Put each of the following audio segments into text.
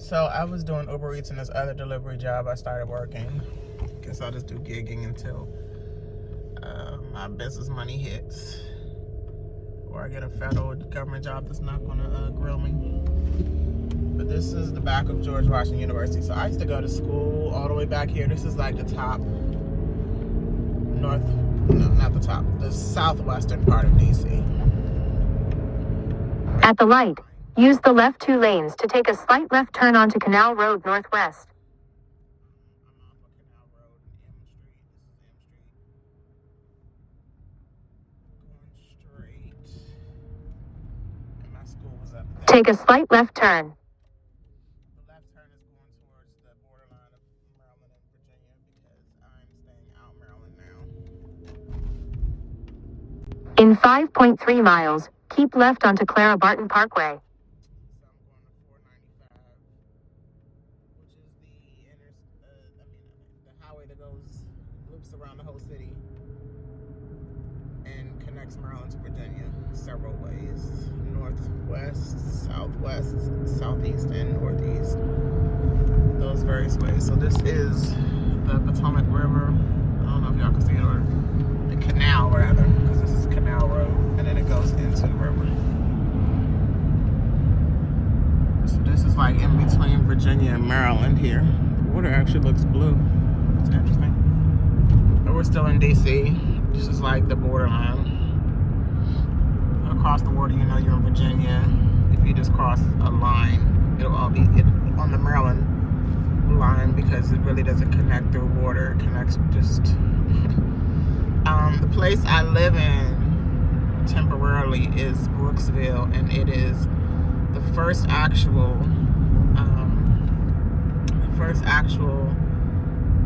So I was doing Uber Eats and this other delivery job. I started working. Guess I'll just do gigging until my business money hits, or I get a federal government job that's not gonna grill me. But this is the back of George Washington University. So I used to go to school all the way back here. This is like the top north, no, not the top, the southwestern part of DC. At the light, use the left 2 lanes to take a slight left turn onto Canal Road Northwest. Take a slight left turn. The left turn is going towards the borderline of Maryland and Virginia because I'm staying out Maryland now. In 5.3 miles, keep left onto Clara Barton Parkway. So I'm going to 495, which is the highway that loops around the whole city and connects Maryland to Virginia several ways. Northwest, southwest, southeast, and northeast. Those various ways. So this is the Potomac River. I don't know if y'all can see it, or the canal rather, because this is Canal Road, and then it goes into the river. So this is like in between Virginia and Maryland here. The water actually looks blue. It's interesting. But we're still in DC. This is like the borderline. Across the water, you know you're in Virginia. If you just cross a line, it'll all be on the Maryland line because it really doesn't connect through water. It connects just the place I live in temporarily is Brooksville, and it is the first actual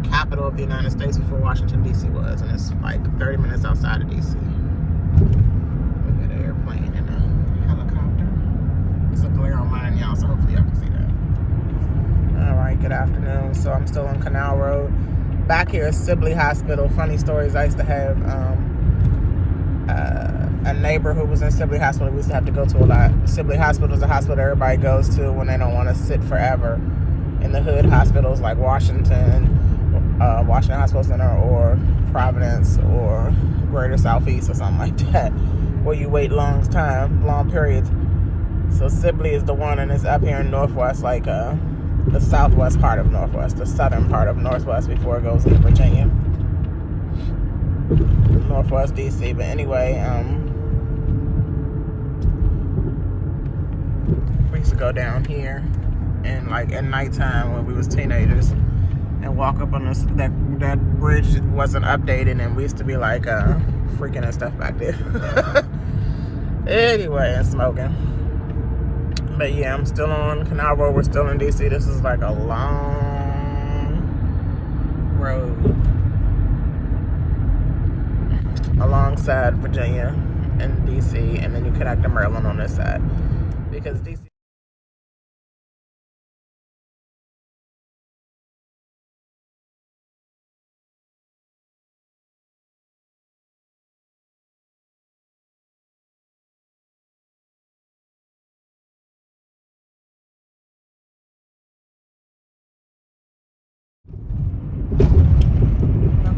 capital of the United States before Washington DC was, and it's like 30 minutes outside of DC. Airplane and a helicopter. It's a glare on mine, y'all, so hopefully y'all can see that. Alright, good afternoon. So I'm still on Canal Road. Back here is Sibley Hospital. Funny stories. I used to have a neighbor who was in Sibley Hospital. We used to have to go to a lot. Sibley Hospital is a hospital everybody goes to when they don't want to sit forever. In the hood hospitals like Washington Hospital Center, or Providence, or Greater Southeast, or something like that, where you wait long periods. So Sibley is the one, and it's up here in Northwest, like the southwest part of Northwest, the southern part of Northwest before it goes into Virginia, Northwest DC. But anyway, we used to go down here, and like at nighttime when we was teenagers, and walk up on that bridge wasn't updated, and we used to be like freaking and stuff back there. Anyway, and smoking. But yeah, I'm still on Canal Road. We're still in DC. This is like a long road alongside Virginia and DC, and then you connect to Maryland on this side, because DC.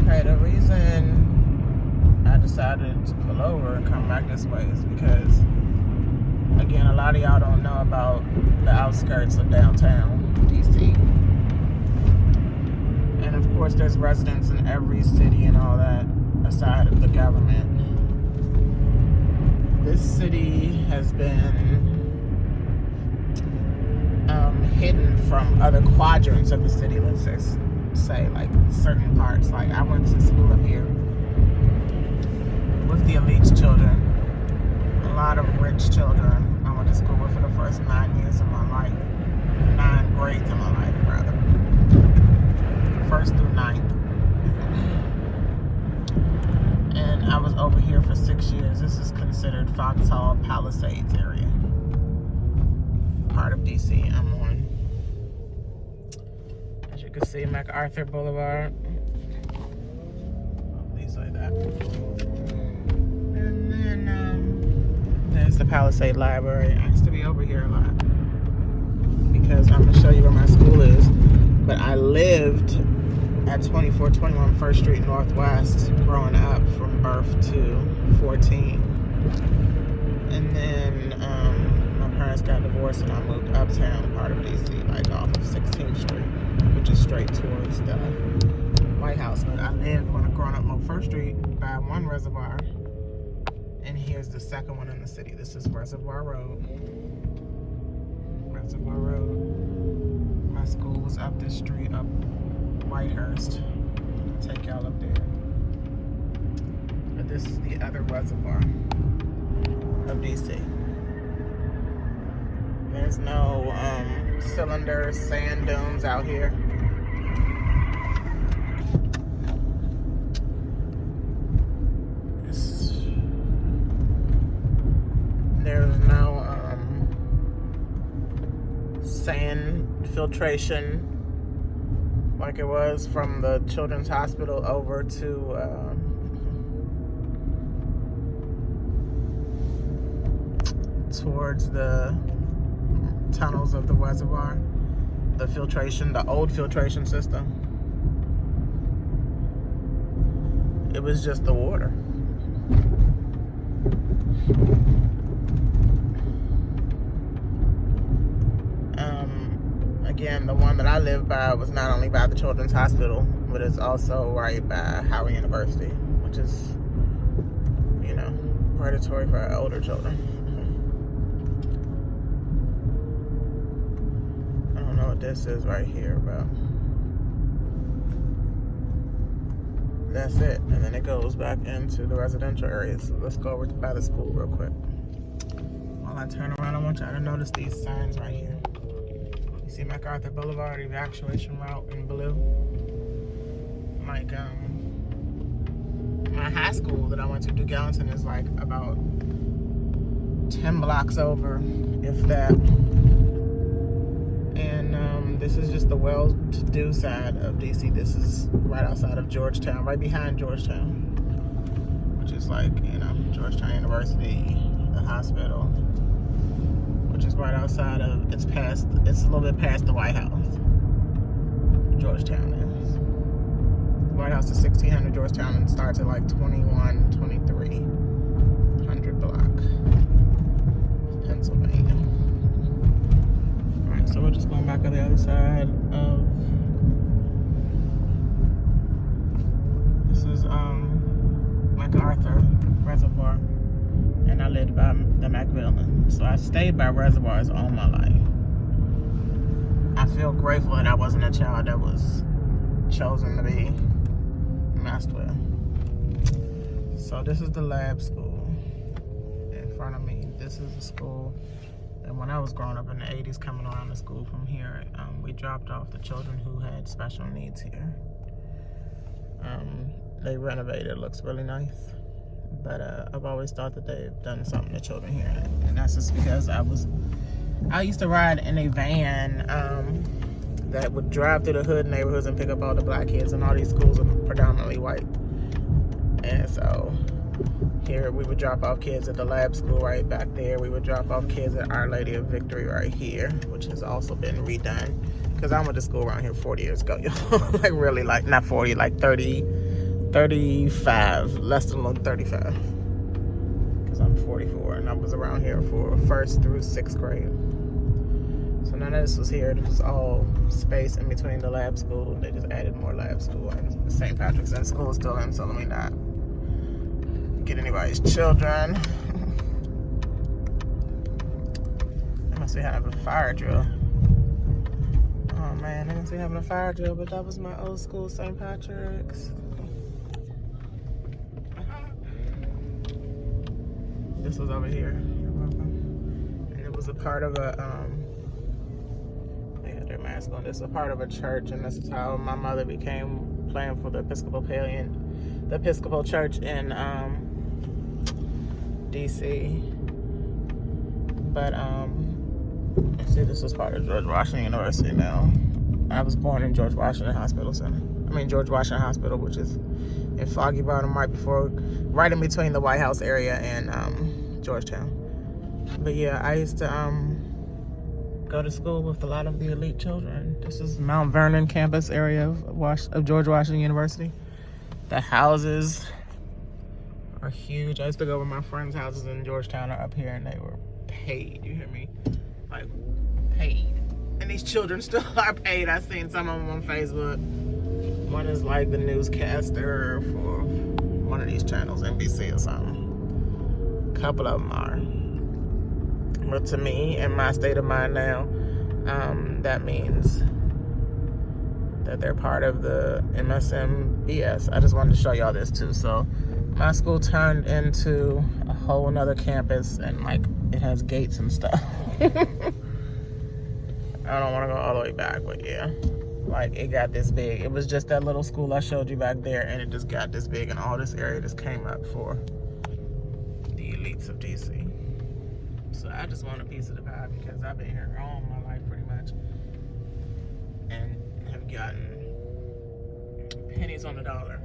Okay, the reason I decided to pull over and come back this way is because, again, a lot of y'all don't know about the outskirts of downtown DC. And of course, there's residents in every city and all that aside of the government. This city has been hidden from other quadrants of the city, let's just say, like certain parts. Like I went to school up here with the elite children, a lot of rich children. I went to school with for the first 9 years of my life, 9 grades of my life rather, 1st through 9th. And I was over here for 6 years. This is considered Foxhall Palisades area, part of DC. I'm on, as you can see, MacArthur Boulevard. Please say that. And then there's the Palisade Library. I used to be over here a lot. because I'm gonna show you where my school is. But I lived at 2421 First Street Northwest growing up from birth to 14. And then my parents got divorced and I moved uptown, part of DC, like off of 16th Street, which is straight towards the White House. But I lived when I growing up on First Street by one reservoir. And here's the second one in the city. This is Reservoir Road. Reservoir Road. My school was up this street, up Whitehurst. I'll take y'all up there. But this is the other reservoir of DC. There's no cylinders, sand dunes out here. There's no sand filtration like it was from the Children's Hospital over to towards the tunnels of the reservoir. The filtration, the old filtration system. It was just the water. Again, the one that I live by was not only by the Children's Hospital, but it's also right by Howard University, which is, you know, predatory for older children. I don't know what this is right here, but that's it. And then it goes back into the residential areas. So let's go over by the school real quick. While I turn around, I want y'all to notice these signs right here. You see MacArthur Boulevard evacuation route in blue. Like my high school that I went to, Duke Ellington, is like about 10 blocks over, if that. And this is just the well-to-do side of DC. This is right outside of Georgetown, right behind Georgetown, which is like, you know, Georgetown University, the hospital, which is right outside of, it's a little bit past the White House. Georgetown is. White House is 1600, Georgetown starts at like 2300 block, Pennsylvania. All right, so we're just going back on the other side of, this is MacArthur Reservoir. And I lived by the Macmillan. So I stayed by reservoirs all my life. I feel grateful that I wasn't a child that was chosen to be messed with. So this is the lab school in front of me. This is the school. And when I was growing up in the 80s, coming around to school from here, we dropped off the children who had special needs here. They renovated. It looks really nice. But I've always thought that they've done something to children here, and that's just because I used to ride in a van that would drive through the hood neighborhoods and pick up all the black kids, and all these schools are predominantly white. And so here we would drop off kids at the lab school right back there. We would drop off kids at Our Lady of Victory right here, which has also been redone, because I went to school around here 40 years ago. Like really, like not 40, like 35, less than 35, because I'm 44, and I was around here for 1st through 6th grade. So none of this was here. It was all space in between the lab school. They just added more lab school, and the St. Patrick's Day school is still in, so let me not get anybody's children. They must be having a fire drill. Oh man, they must be having a fire drill, but that was my old school, St. Patrick's. This was over here. You're welcome. And it was a part of a they had their mask on. This is a part of a church, and this is how my mother became playing for the Episcopal Church in DC. But see, this was part of George Washington University now. I was born in George Washington Hospital Center. George Washington Hospital, which is in Foggy Bottom, right in between the White House area and Georgetown. But yeah, I used to go to school with a lot of the elite children. This is Mount Vernon campus area of George Washington University. The houses are huge. I used to go over my friends' houses in Georgetown are up here, and they were paid. You hear me? Like, paid. And these children still are paid. I've seen some of them on Facebook. One is like the newscaster for one of these channels, NBC or something. A couple of them are. But to me, in my state of mind now, that means that they're part of the MSMBS. I just wanted to show y'all this too. So my school turned into a whole nother campus, and like it has gates and stuff. I don't want to go all the way back, but yeah, like it got this big. It was just that little school I showed you back there, and it just got this big, and all this area just came up for the elites of DC. So I just want a piece of the pie because I've been here all my life pretty much, and have gotten pennies on the dollar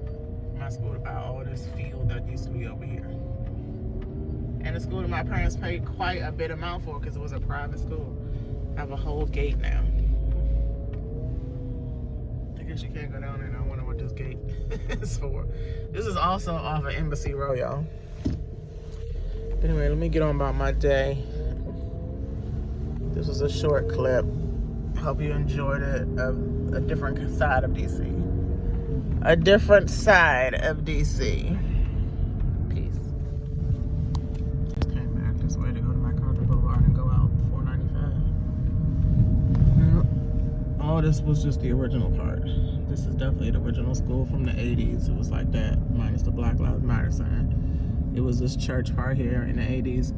for my school to buy all this field that used to be over here. And the school that my parents paid quite a bit amount for because it was a private school. I have a whole gate now. I guess you can't go down there, and I wonder what this gate is for. This is also off of Embassy Row, y'all. Anyway, let me get on about my day. This was a short clip. Hope you enjoyed it, of a different side of DC. A different side of DC. Peace. Just came back this way to go to MacArthur Boulevard and go out 495. All this was just the original part. This is definitely the original school from the 80s. It was like that, minus the Black Lives Matter sign. It was this church part here in the 80s,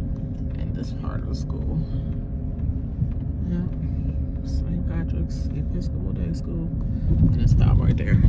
and this part of the school. Yeah. St. Patrick's Episcopal Day School. And it stopped right there.